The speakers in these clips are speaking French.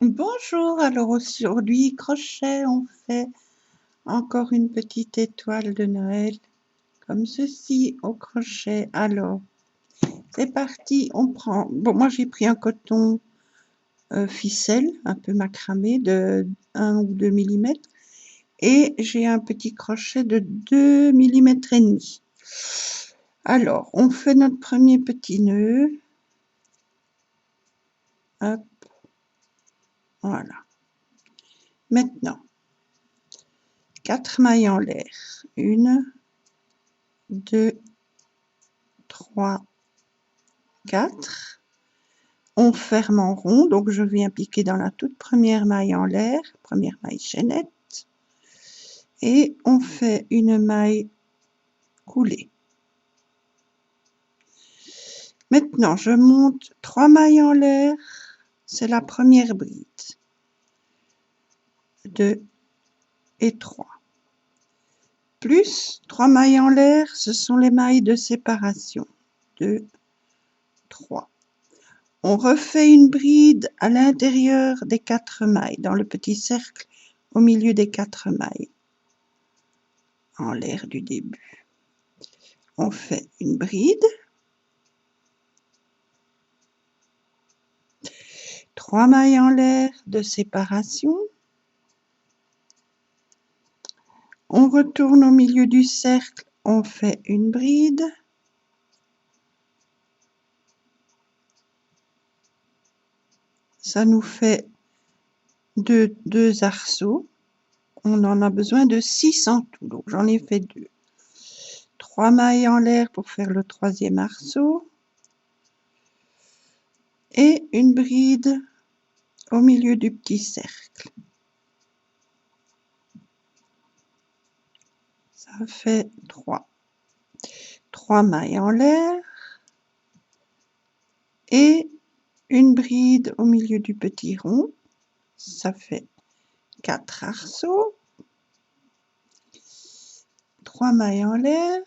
Bonjour, alors aujourd'hui, crochet, on fait encore une petite étoile de Noël, comme ceci au crochet. Alors, c'est parti, on prend, bon moi j'ai pris un coton ficelle, un peu macramé de 1 ou 2 mm, et j'ai un petit crochet de 2 mm et demi. Alors, on fait notre premier petit nœud, hop, voilà. Maintenant, 4 mailles en l'air, 1, 2, 3, 4. On ferme en rond, donc je viens piquer dans la toute première maille en l'air, première maille chaînette, et on fait une maille coulée. Maintenant, je monte 3 mailles en l'air, c'est la première bride, 2 et 3. Plus 3 mailles en l'air, ce sont les mailles de séparation, 2, 3. On refait une bride à l'intérieur des 4 mailles, dans le petit cercle au milieu des 4 mailles, en l'air du début. On fait une bride, 3 mailles en l'air de séparation. On retourne au milieu du cercle, on fait une bride. Ça nous fait deux arceaux. On en a besoin de 6 en tout, donc j'en ai fait 2. 3 mailles en l'air pour faire le 3e arceau. Et une bride au milieu du petit cercle. Ça fait 3. 3 mailles en l'air et une bride au milieu du petit rond. Ça fait 4 arceaux. 3 mailles en l'air.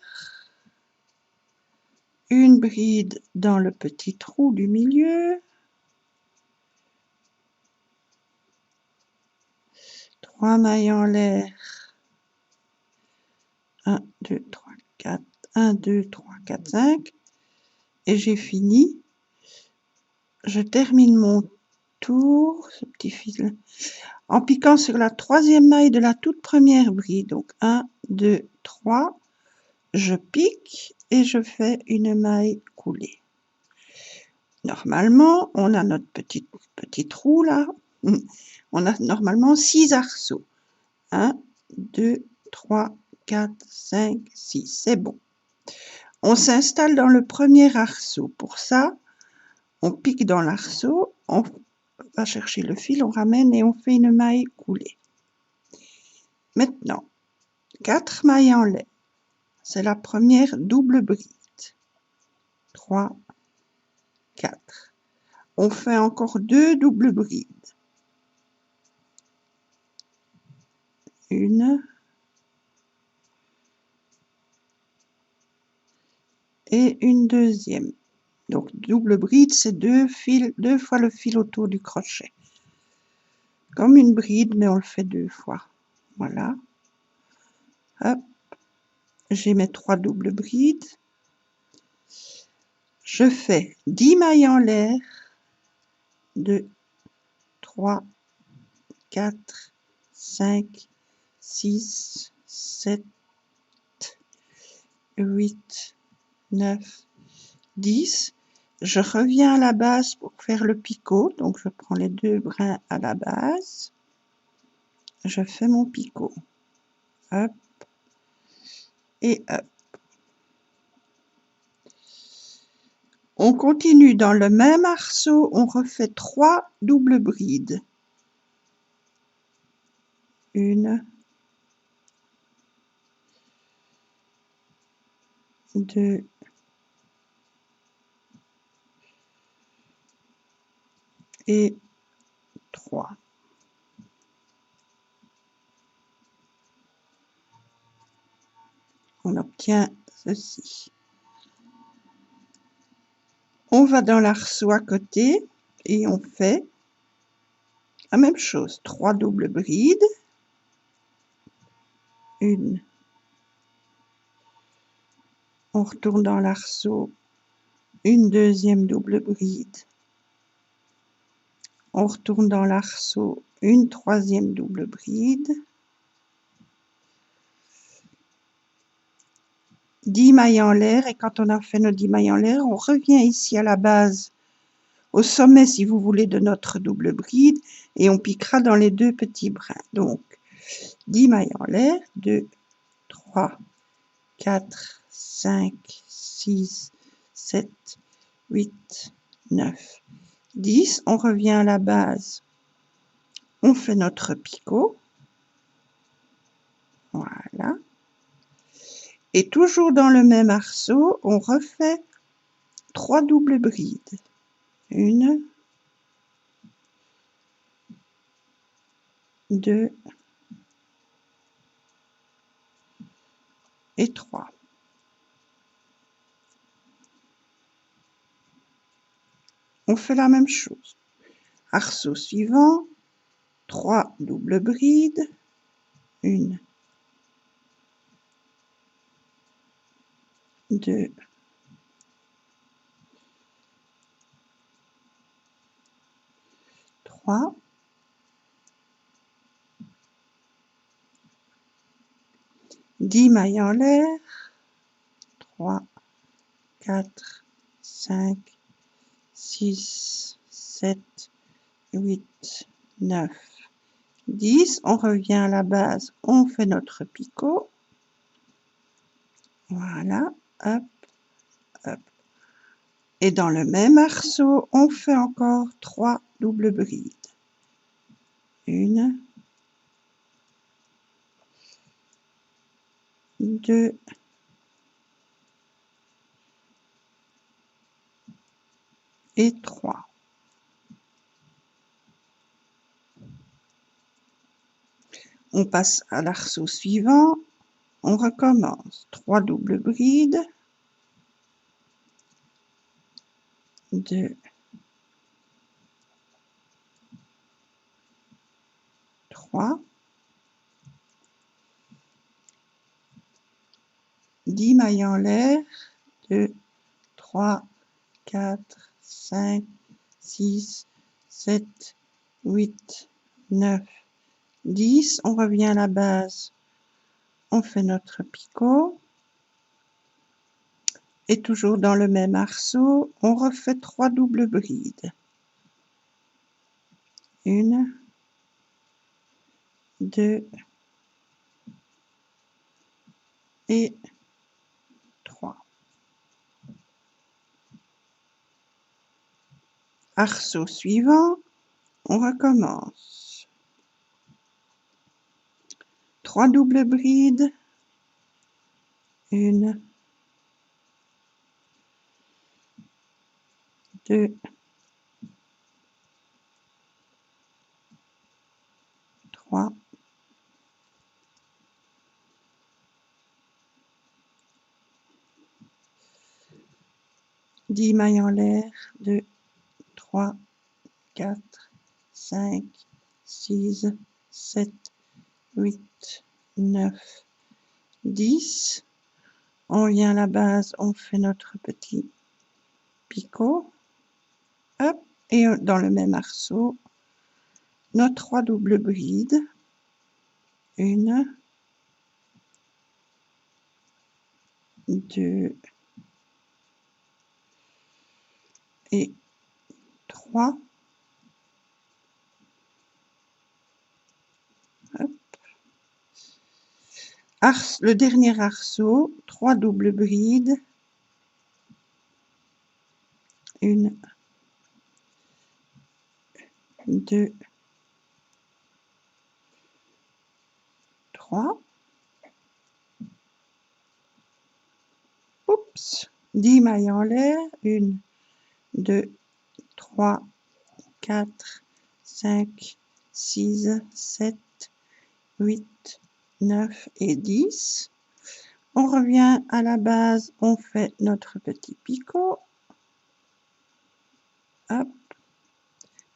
Une bride dans le petit trou du milieu. 3 mailles en l'air. 1, 2, 3, 4. 1, 2, 3, 4, 5. Et j'ai fini. Je termine mon tour, ce petit fil, en piquant sur la 3e maille de la toute première bride. Donc 1, 2, 3. Je pique et je fais une maille coulée. Normalement, on a notre petit trou là. On a normalement 6 arceaux. 1, 2, 3, 4, 5, 6. C'est bon. On s'installe dans le premier arceau. Pour ça, on pique dans l'arceau, on va chercher le fil, on ramène et on fait une maille coulée. Maintenant, 4 mailles en l'air. C'est la première double bride. 3, 4. On fait encore 2 doubles brides. Une et une deuxième. Donc double bride, c'est 2 fois le fil autour du crochet. Comme une bride, mais on le fait 2 fois. Voilà. Hop. J'ai mes 3 doubles brides. Je fais 10 mailles en l'air. 2, 3, 4, 5, 6, 7, 8, 9, 10. Je reviens à la base pour faire le picot. Donc je prends les 2 brins à la base. Je fais mon picot. Hop. Et hop. On continue dans le même arceau. On refait 3 doubles brides. 1, 2, et 3. On obtient ceci. On va dans l'arceau à côté et on fait La même chose, 3 doubles brides, une, on retourne dans l'arceau, une deuxième double bride, on retourne dans l'arceau, une troisième double bride, 10 mailles en l'air, et quand on a fait nos 10 mailles en l'air, on revient ici à la base, au sommet si vous voulez de notre double bride, et on piquera dans les deux petits brins. Donc 10 mailles en l'air, 2, 3, 4, 5, 6, 7, 8, 9, 10. On revient à la base, on fait notre picot, voilà. Et toujours dans le même arceau, on refait 3 doubles brides. Une, 2 et 3. On fait la même chose. Arceau suivant, 3 doubles brides, 1, 2, 3, 10 mailles en l'air, 3, 4, 5, 6, 7, 8, 9, 10. On revient à la base, on fait notre picot. Voilà, hop, hop. Et dans le même arceau, on fait encore 3 doubles brides. 1, 2, et 3. On passe à l'arceau suivant, on recommence. 3 doubles brides, 2, 3, 10 mailles en l'air, 2, 3, 4, 5, 6, 7, 8, 9, 10. On revient à la base, on fait notre picot. Et toujours dans le même arceau, on refait 3 doubles brides. 1, 2 et 3. Arceau suivant, on recommence. 3 doubles brides, 1, 2, 3, 10 mailles en l'air, 2, 3, 4, 5, 6, 7, 8, 9, 10. On vient à la base, on fait notre petit picot. Hop, et dans le même arceau, nos 3 doubles brides. 1, 2 et 3. Hop. Le dernier arceau, 3 doubles brides. 1, 2, 3. Oups, 10 mailles en l'air. 1, 2, 3, 4, 5, 6, 7, 8, 9 et 10. On revient à la base, on fait notre petit picot. Hop.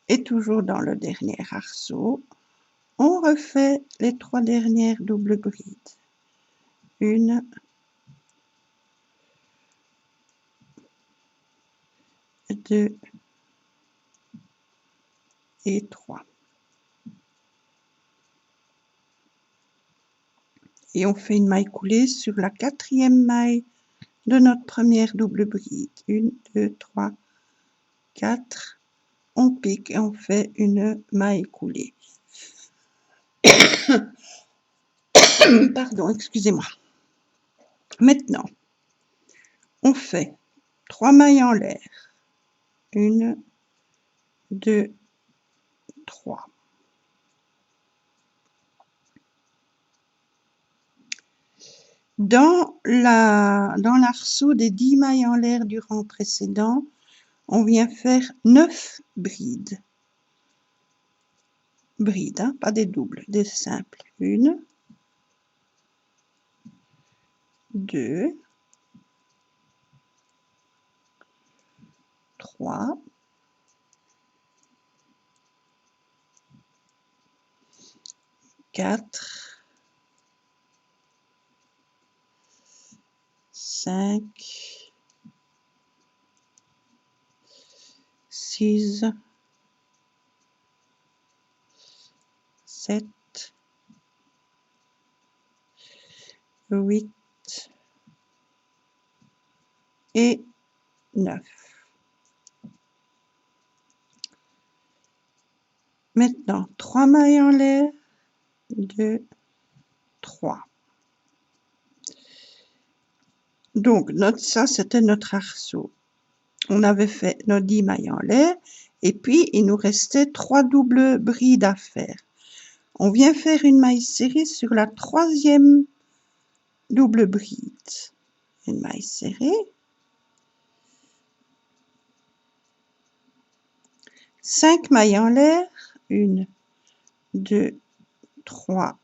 Et toujours dans le dernier arceau, on refait les 3 dernières doubles brides. 1, 2 et 3. Et on fait une maille coulée sur la 4e maille de notre première double bride. 1, 2, 3, 4. On pique et on fait une maille coulée. Pardon, excusez-moi. Maintenant, on fait 3 mailles en l'air. 1, 2, 3. Dans l'arceau des 10 mailles en l'air du rang précédent, on vient faire 9 brides. Brides, hein, pas des doubles, des simples. 1, 2, 3, 4, 5, 6, 7, 8 et 9. Maintenant, 3 mailles en l'air, 2, 3. Donc, ça, c'était notre arceau. On avait fait nos 10 mailles en l'air, et puis il nous restait 3 doubles brides à faire. On vient faire une maille serrée sur la 3e double bride. Une maille serrée. 5 mailles en l'air. 1, 2, 3,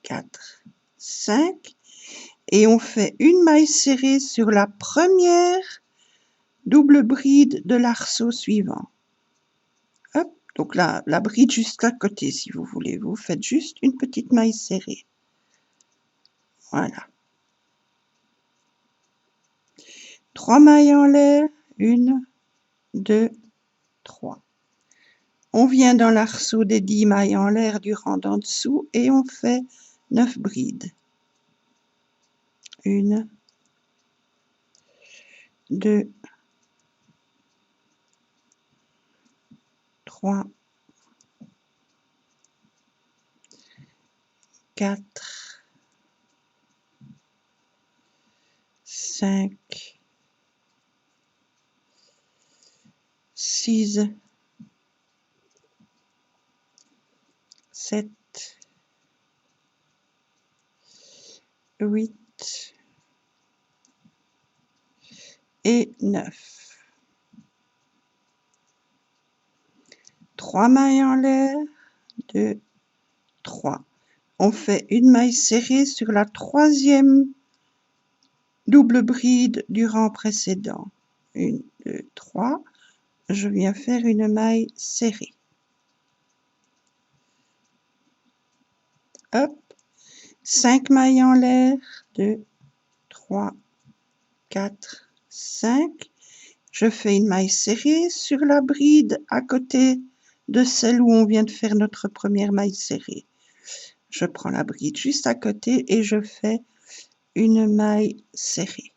4, 5. Et on fait une maille serrée sur la première double bride de l'arceau suivant. Hop, donc la bride juste à côté, si vous voulez. Vous faites juste une petite maille serrée. Voilà. 3 mailles en l'air. 1, 2, 3. On vient dans l'arceau des 10 mailles en l'air du rang d'en dessous et on fait 9 brides. 1, 2, 3, 4, 5, 6, 7, 8 et 9. 3 mailles en l'air, 2, 3. On fait une maille serrée sur la 3e double bride du rang précédent. 1, 2, 3. Je viens faire une maille serrée. Hop. 5 mailles en l'air, 2, 3, 4, 5. Je fais une maille serrée sur la bride à côté de celle où on vient de faire notre première maille serrée. Je prends la bride juste à côté et je fais une maille serrée.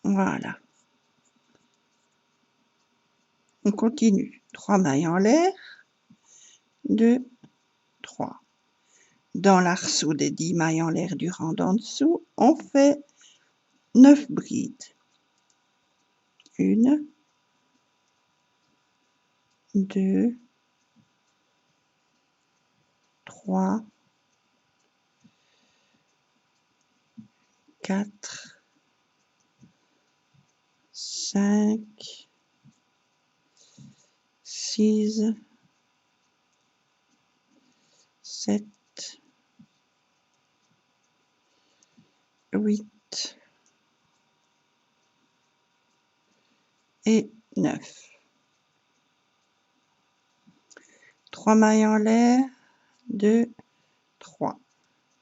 Voilà. On continue. 3 mailles en l'air, 2, 3. Dans l'arceau des 10 mailles en l'air du rang d'en dessous, on fait 9 brides. 1, 2, 3, 4, 5, 6, 7, 8 et 9. 3 mailles en l'air, 2, 3.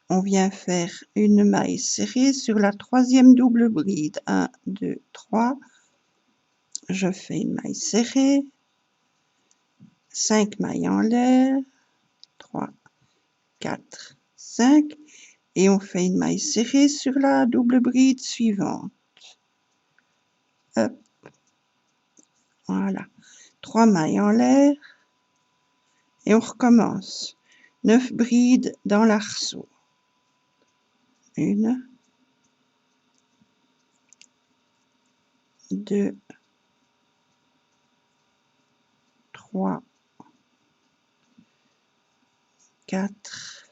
On vient faire une maille serrée sur la troisième double bride. 1, 2, 3. Je fais une maille serrée. 5 mailles en l'air. 3, 4, 5. Et on fait une maille serrée sur la double bride suivante. Hop. Voilà. 3 mailles en l'air. Et on recommence. 9 brides dans l'arceau. 1, 2, 3, 4,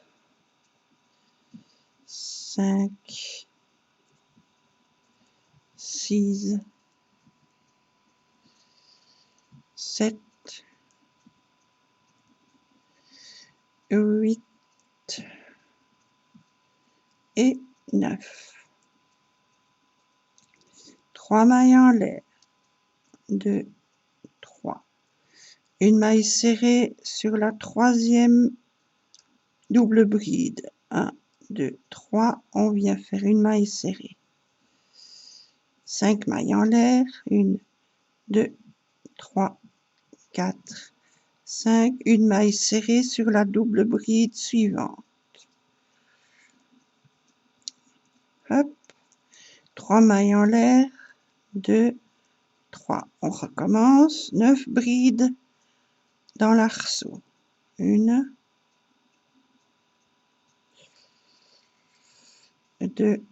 5, 6, 7, 8 et 9. 3 mailles en l'air. 2, 3. Une maille serrée sur la troisième double bride. 1, 2, 3. On vient faire une maille serrée. 5 mailles en l'air. 1, 2, 3, 4, 5. Une maille serrée sur la double bride suivante. Hop. 3 mailles en l'air. 2, 3. On recommence. 9 brides dans l'arceau. 1, 2,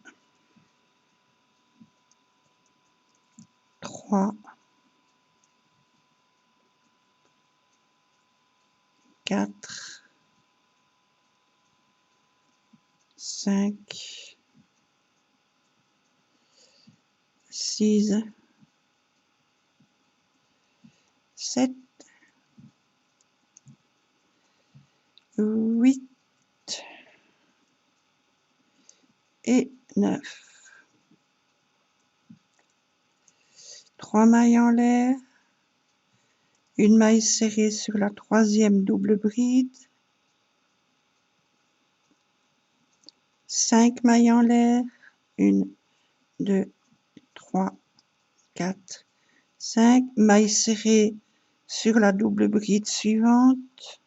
3, 4, 5, 6, 7, 8 et 9. 3 mailles en l'air. Une maille serrée sur la troisième double bride. 5 mailles en l'air. 1, 2, 3, 4, 5. Maille serrée sur la double bride suivante.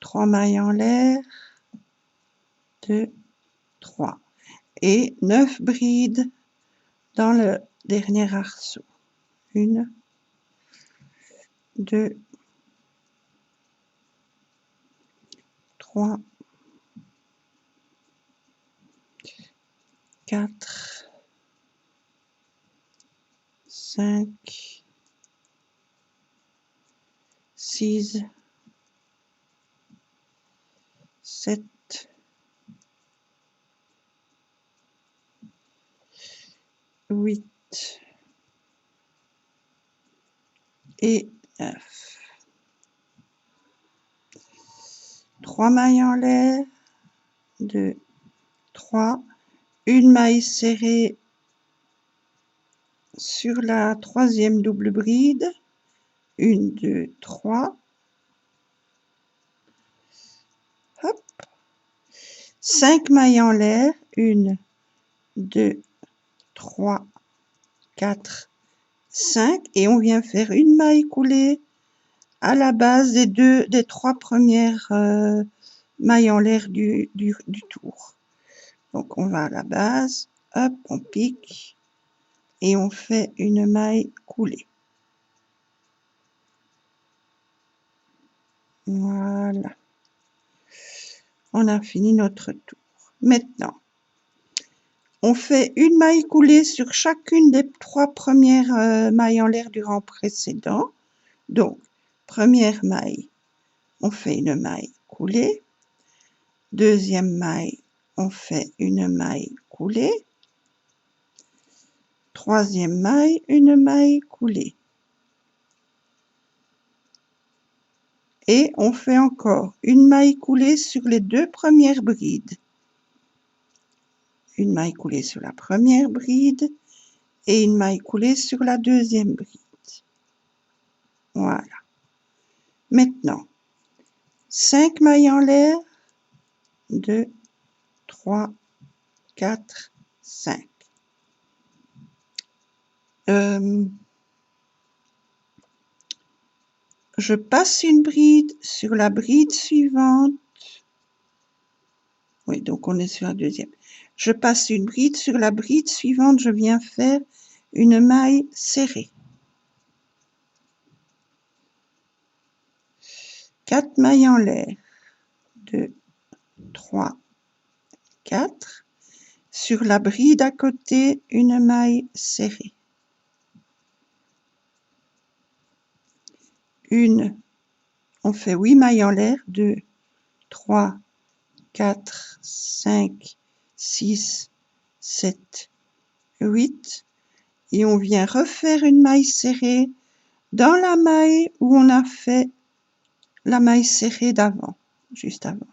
3 mailles en l'air. 2, 3. Et 9 brides dans le dernier arceau. 1, 2, 3, 4, 5, 6, 7, 8 et 9. 3 mailles en l'air. 2, 3. Une maille serrée sur la troisième double bride. 1, 2, 3. Hop. 5 mailles en l'air. 1, 2, 3, 4, 5. Et on vient faire une maille coulée à la base des 3 premières mailles en l'air du tour. Donc on va à la base, hop, on pique et on fait une maille coulée. Voilà. On a fini notre tour. Maintenant, on fait une maille coulée sur chacune des 3 premières mailles en l'air du rang précédent. Donc, première maille, on fait une maille coulée. Deuxième maille, on fait une maille coulée. Troisième maille, une maille coulée. Et on fait encore une maille coulée sur les 2 premières brides. une maille coulée sur la première bride et une maille coulée sur la deuxième bride. Voilà. Maintenant, 5 mailles en l'air, 2, 3, 4, 5. Je passe une bride sur la bride suivante. Oui, donc on est sur la deuxième. Je passe une bride sur la bride suivante, je viens faire une maille serrée. 4 mailles en l'air, 2, 3, 4. Sur la bride à côté, une maille serrée. On fait 8 mailles en l'air, 2, 3, 4, 5, 6, 7, 8. Et on vient refaire une maille serrée dans la maille où on a fait la maille serrée d'avant, juste avant.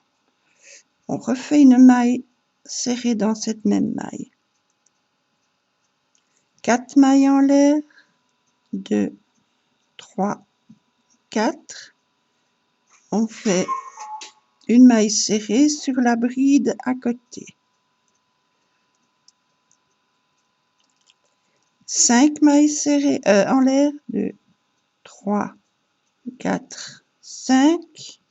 On refait une maille serrée dans cette même maille. 4 mailles en l'air, 2, 3, 4. On fait une maille serrée sur la bride à côté. 5 mailles serrées en l'air, 2, 3, 4, 5.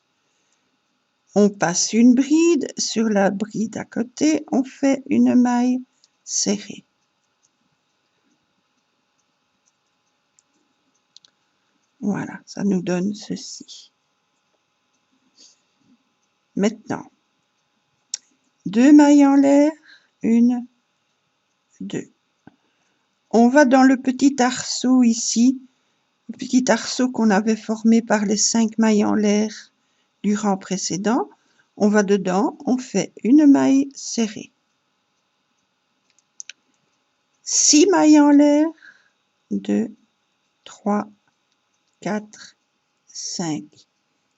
On passe une bride, sur la bride à côté, on fait une maille serrée. Voilà, ça nous donne ceci. Maintenant, 2 mailles en l'air, 1, 2. On va dans le petit arceau ici, le petit arceau qu'on avait formé par les 5 mailles en l'air du rang précédent. On va dedans, on fait une maille serrée. 6 mailles en l'air, 2, 3, 4, 5,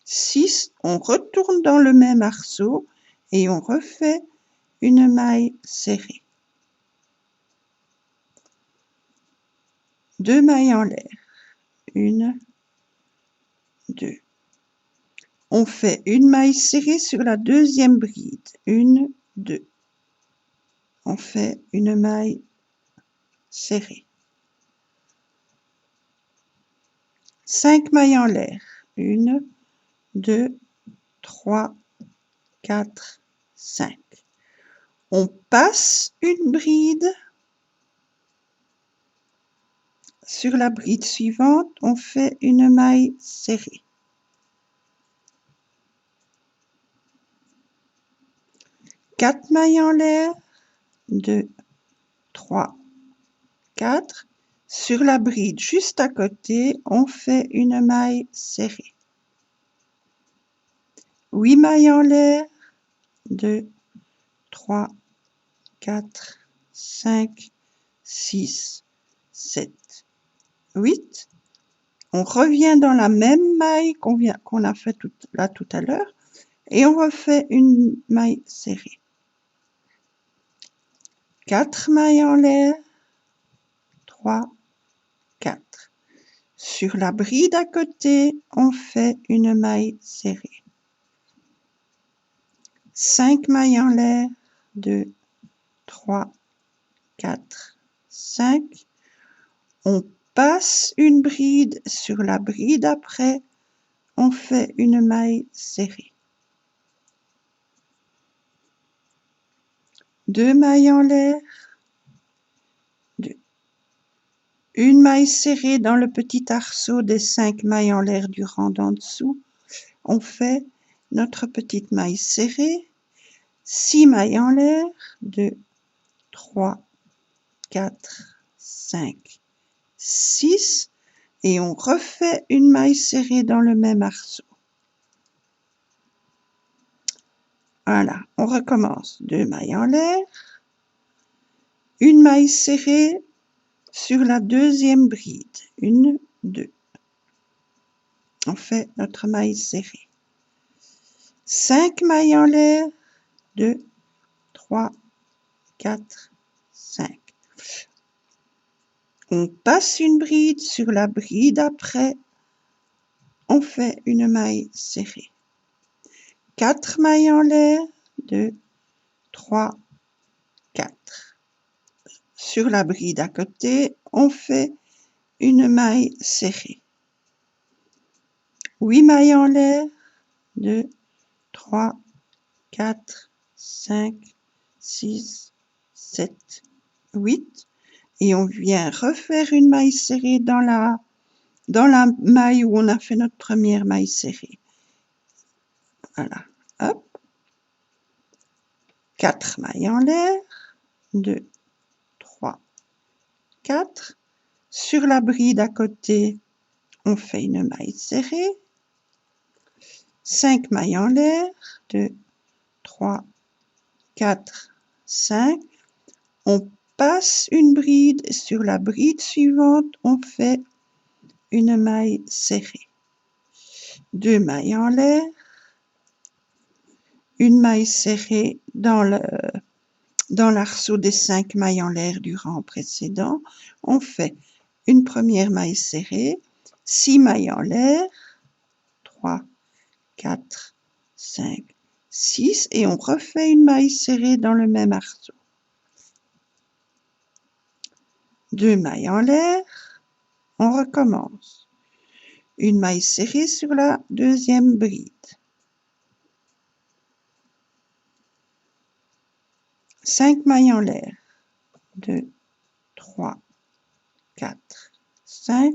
6. On retourne dans le même arceau et on refait une maille serrée. 2 mailles en l'air, 1, 2. On fait une maille serrée sur la deuxième bride, 1, 2. On fait une maille serrée. 5 mailles en l'air, 1, 2, 3, 4, 5. On passe une bride. Sur la bride suivante, on fait une maille serrée. 4 mailles en l'air, 2, 3, 4. Sur la bride juste à côté, on fait une maille serrée. 8 mailles en l'air, 2, 3, 4, 5, 6, 7, 8. On revient dans la même maille qu'on a fait tout à l'heure et on refait une maille serrée. 4 mailles en l'air, 3, 4. Sur la bride à côté, on fait une maille serrée. 5 mailles en l'air, 2, 3, 4, 5. On passe une bride, sur la bride après, on fait une maille serrée. 2 mailles en l'air, 2. Une maille serrée dans le petit arceau des 5 mailles en l'air du rang d'en dessous. On fait notre petite maille serrée. 6 mailles en l'air, 2, 3, 4, 5, 6. Et on refait une maille serrée dans le même arceau. Voilà, on recommence. 2 mailles en l'air, une maille serrée sur la deuxième bride, 1, 2. On fait notre maille serrée. 5 mailles en l'air, 2, 3, 4, 5. On passe une bride, sur la bride après, on fait une maille serrée. 4 mailles en l'air, 2, 3, 4. Sur la bride à côté, on fait une maille serrée. 8 mailles en l'air, 2, 3, 4, 5, 6, 7, 8. Et on vient refaire une maille serrée dans la maille où on a fait notre première maille serrée. Voilà, hop. 4 mailles en l'air, 2, 3, 4. Sur la bride à côté, on fait une maille serrée. 5 mailles en l'air, 2, 3, 4, 5. On passe une bride et sur la bride suivante, on fait une maille serrée. 2 mailles en l'air, une maille serrée dans l'arceau des 5 mailles en l'air du rang précédent. On fait une première maille serrée, 6 mailles en l'air, 3, 4, 5, 6 et on refait une maille serrée dans le même arceau. 2 mailles en l'air, on recommence. Une maille serrée sur la deuxième bride. 5 mailles en l'air, 2, 3, 4, 5.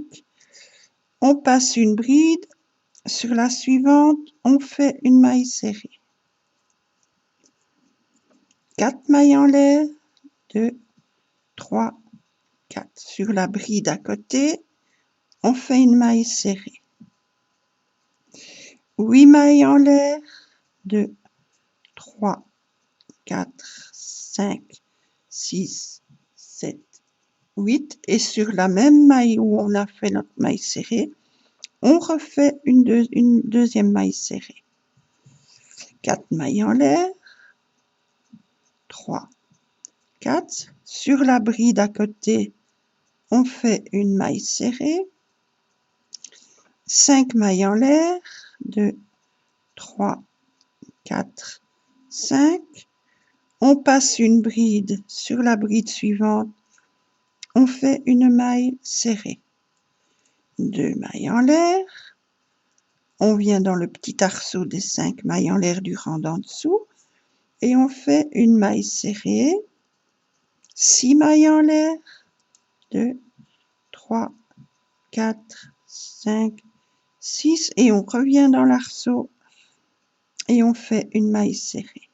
On passe une bride, sur la suivante, on fait une maille serrée. 4 mailles en l'air, 2, 3, 4. Sur la bride à côté, on fait une maille serrée. 8 mailles en l'air, 2, 3, 4, 5, 6, 7, 8. Et sur la même maille où on a fait notre maille serrée, on refait une deuxième maille serrée. 4 mailles en l'air, 3, 4. Sur la bride à côté, on fait une maille serrée. 5 mailles en l'air, 2, 3, 4, 5. On passe une bride, sur la bride suivante, on fait une maille serrée. 2 mailles en l'air, on vient dans le petit arceau des 5 mailles en l'air du rang d'en dessous et on fait une maille serrée. 6 mailles en l'air, 2, 3, 4, 5, 6 et on revient dans l'arceau et on fait une maille serrée.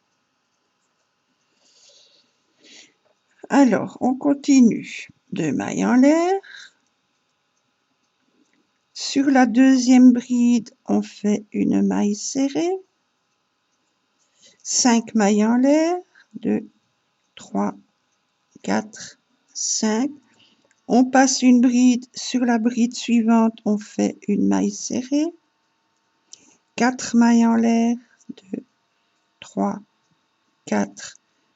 Alors, on continue. 2 mailles en l'air. Sur la deuxième bride, on fait une maille serrée. 5 mailles en l'air. 2, 3, 4, 5. On passe une bride. Sur la bride suivante, on fait une maille serrée. 4 mailles en l'air. 2, 3, 4.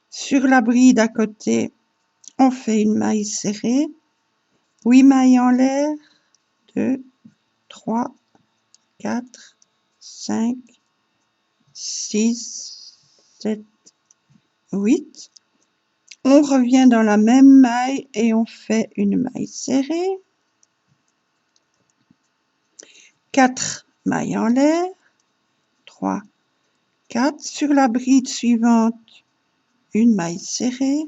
Sur la bride à côté, on fait une maille serrée. 8 mailles en l'air. 2, 3, 4, 5, 6, 7, 8. On revient dans la même maille et on fait une maille serrée. 4 mailles en l'air. 3, 4. Sur la bride suivante, une maille serrée.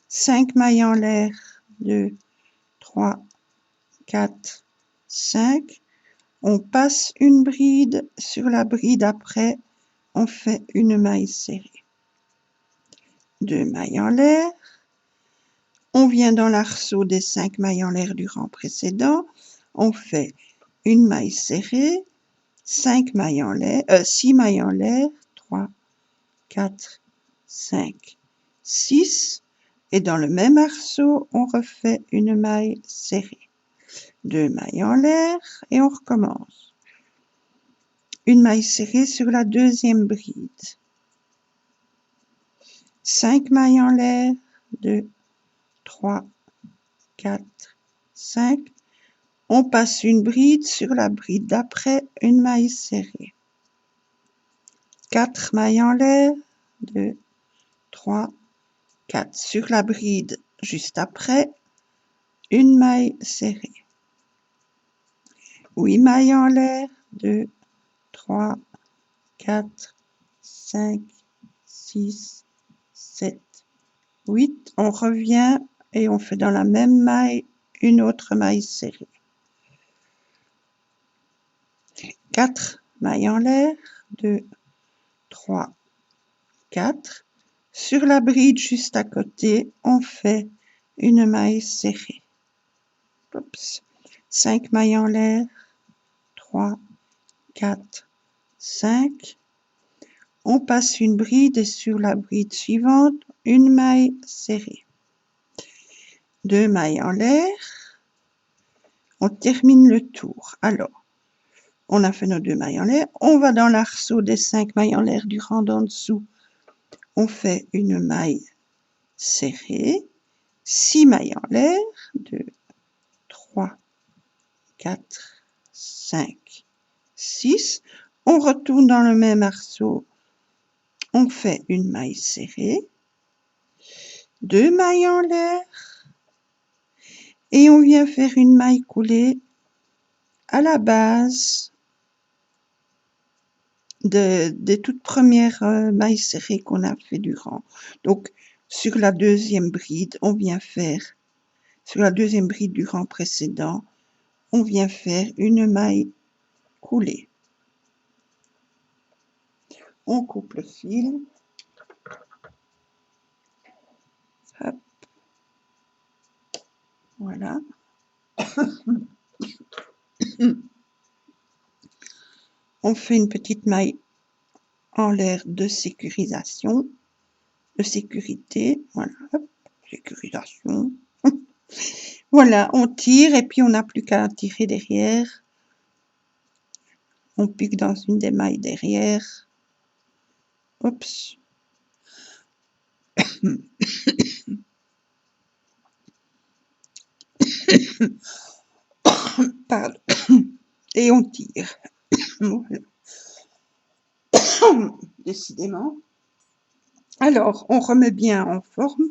5 mailles en l'air. 2, 3, 4, 5. On passe une bride. Sur la bride après, on fait une maille serrée. 2 mailles en l'air. On vient dans l'arceau des 5 mailles en l'air du rang précédent. On fait une maille serrée, 5 mailles en l'air, 6 mailles en l'air, 3, 4, 5, 6. Et dans le même arceau, on refait une maille serrée. 2 mailles en l'air et on recommence. Une maille serrée sur la deuxième bride. 5 mailles en l'air, 2, 3, 4, 5. On passe une bride, sur la bride d'après, une maille serrée. 4 mailles en l'air, 2, 3, 4. Sur la bride juste après, une maille serrée. 8 mailles en l'air, 2, 3, 4, 5, 6, 7, 8. On revient et on fait dans la même maille une autre maille serrée. 4 mailles en l'air, 2, 3, 4. Sur la bride juste à côté, on fait une maille serrée. Oups. 5 mailles en l'air, 3, 4, 5. On passe une bride et sur la bride suivante, une maille serrée. 2 mailles en l'air. On termine le tour. Alors, on a fait nos 2 mailles en l'air. On va dans l'arceau des 5 mailles en l'air du rang d'en dessous. On fait une maille serrée. 6 mailles en l'air. 2, 3, 4, 5, 6. On retourne dans le même arceau. On fait une maille serrée. 2 mailles en l'air. Et on vient faire une maille coulée à la base des toutes premières mailles serrées qu'on a fait du rang. Donc, sur la deuxième bride, on vient faire, sur la deuxième bride du rang précédent, on vient faire une maille coulée. On coupe le fil. Hop. Voilà. On fait une petite maille en l'air de sécurisation, de sécurité. Voilà, hop, sécurisation. Voilà, on tire et puis on n'a plus qu'à tirer derrière. On pique dans une des mailles derrière. Oups. Pardon. Et on tire. Voilà. Décidément. Alors, on remet bien en forme.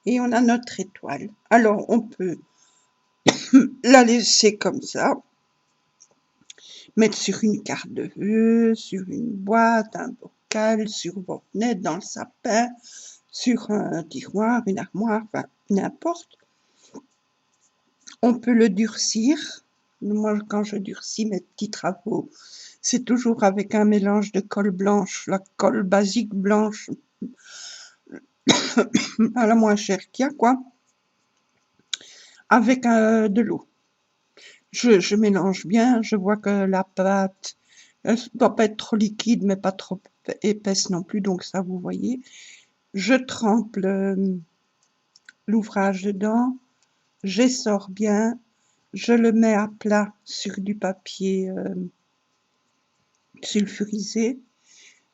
Et on a notre étoile. Alors, on peut la laisser comme ça. Mettre sur une carte de vœux, sur une boîte, un bocal, sur votre fenêtre, dans le sapin, sur un tiroir, une armoire, enfin, n'importe. On peut le durcir. Moi, quand je durcis mes petits travaux, c'est toujours avec un mélange de colle blanche, la colle basique blanche, à la moins chère qu'il y a, quoi, avec de l'eau. Je mélange bien, je vois que la pâte, elle ne doit pas être trop liquide, mais pas trop épaisse non plus, donc ça, vous voyez. Je trempe l'ouvrage dedans, j'essore bien, je le mets à plat sur du papier sulfurisé,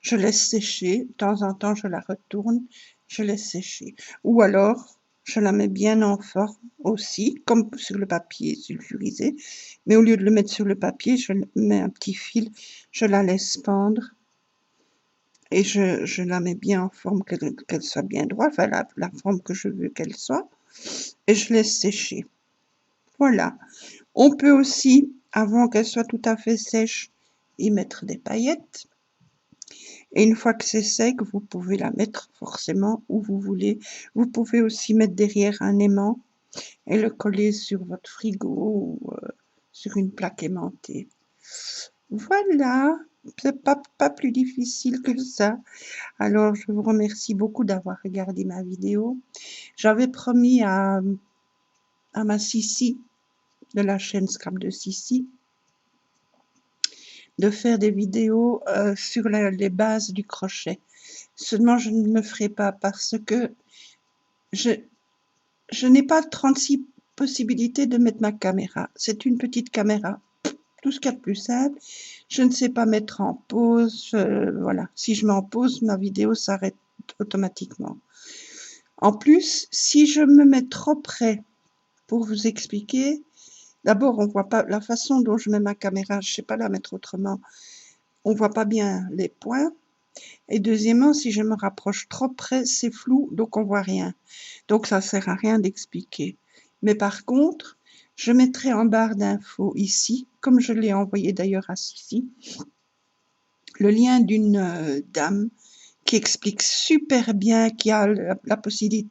je laisse sécher, de temps en temps je la retourne, je laisse sécher. Ou alors, je la mets bien en forme aussi, comme sur le papier sulfurisé, mais au lieu de le mettre sur le papier, je mets un petit fil, je la laisse pendre et je la mets bien en forme, qu'elle soit bien droite, enfin la forme que je veux qu'elle soit, et je laisse sécher. Voilà. On peut aussi, avant qu'elle soit tout à fait sèche, y mettre des paillettes. Et une fois que c'est sec, vous pouvez la mettre forcément où vous voulez. Vous pouvez aussi mettre derrière un aimant et le coller sur votre frigo ou sur une plaque aimantée. Voilà, c'est pas plus difficile que ça. Alors, je vous remercie beaucoup d'avoir regardé ma vidéo. J'avais promis à ma Sissi, de la chaîne Scrap de Sissi, de faire des vidéos sur les bases du crochet. Seulement, je ne le ferai pas parce que je n'ai pas 36 possibilités de mettre ma caméra. C'est une petite caméra. tout ce qu'il y a de plus simple. Je ne sais pas mettre en pause, voilà. Si je mets en pause, ma vidéo s'arrête automatiquement. En plus, si je me mets trop près pour vous expliquer, d'abord, on voit pas la façon dont je mets ma caméra, je sais pas la mettre autrement. On voit pas bien les points. Et deuxièmement, si je me rapproche trop près, c'est flou, donc on voit rien. Donc ça sert à rien d'expliquer. Mais par contre, je mettrai en barre d'infos ici, comme je l'ai envoyé d'ailleurs à Sissi, le lien d'une dame qui explique super bien, qui a la possibilité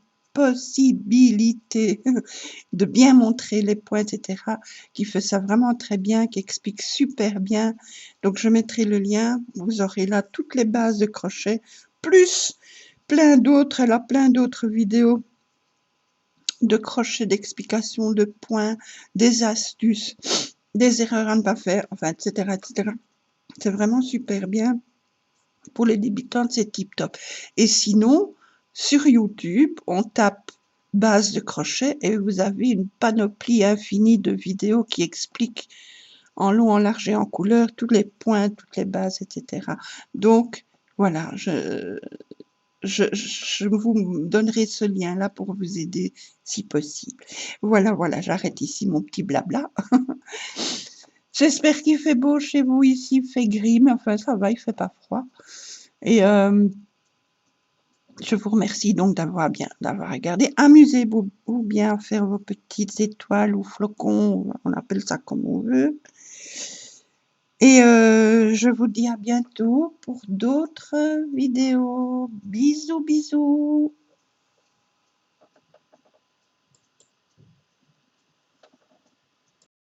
de bien montrer les points, etc., qui fait ça vraiment très bien, qui explique super bien. Donc je mettrai le lien, vous aurez là toutes les bases de crochet, plus plein d'autres, elle a plein d'autres vidéos de crochet, d'explications, de points, des astuces, des erreurs à ne pas faire, enfin, etc., etc. C'est vraiment super bien. Pour les débutantes, c'est tip top. Et sinon, sur YouTube, on tape base de crochet et vous avez une panoplie infinie de vidéos qui expliquent en long, en large et en couleur tous les points, toutes les bases, etc. Donc, voilà, je vous donnerai ce lien-là pour vous aider si possible. Voilà, voilà, j'arrête ici mon petit blabla. J'espère qu'il fait beau chez vous ici, il fait gris, mais enfin ça va, il fait pas froid. Et je vous remercie donc d'avoir regardé. Amusez-vous bien à faire vos petites étoiles ou flocons, on appelle ça comme on veut. Et je vous dis à bientôt pour d'autres vidéos. Bisous, bisous.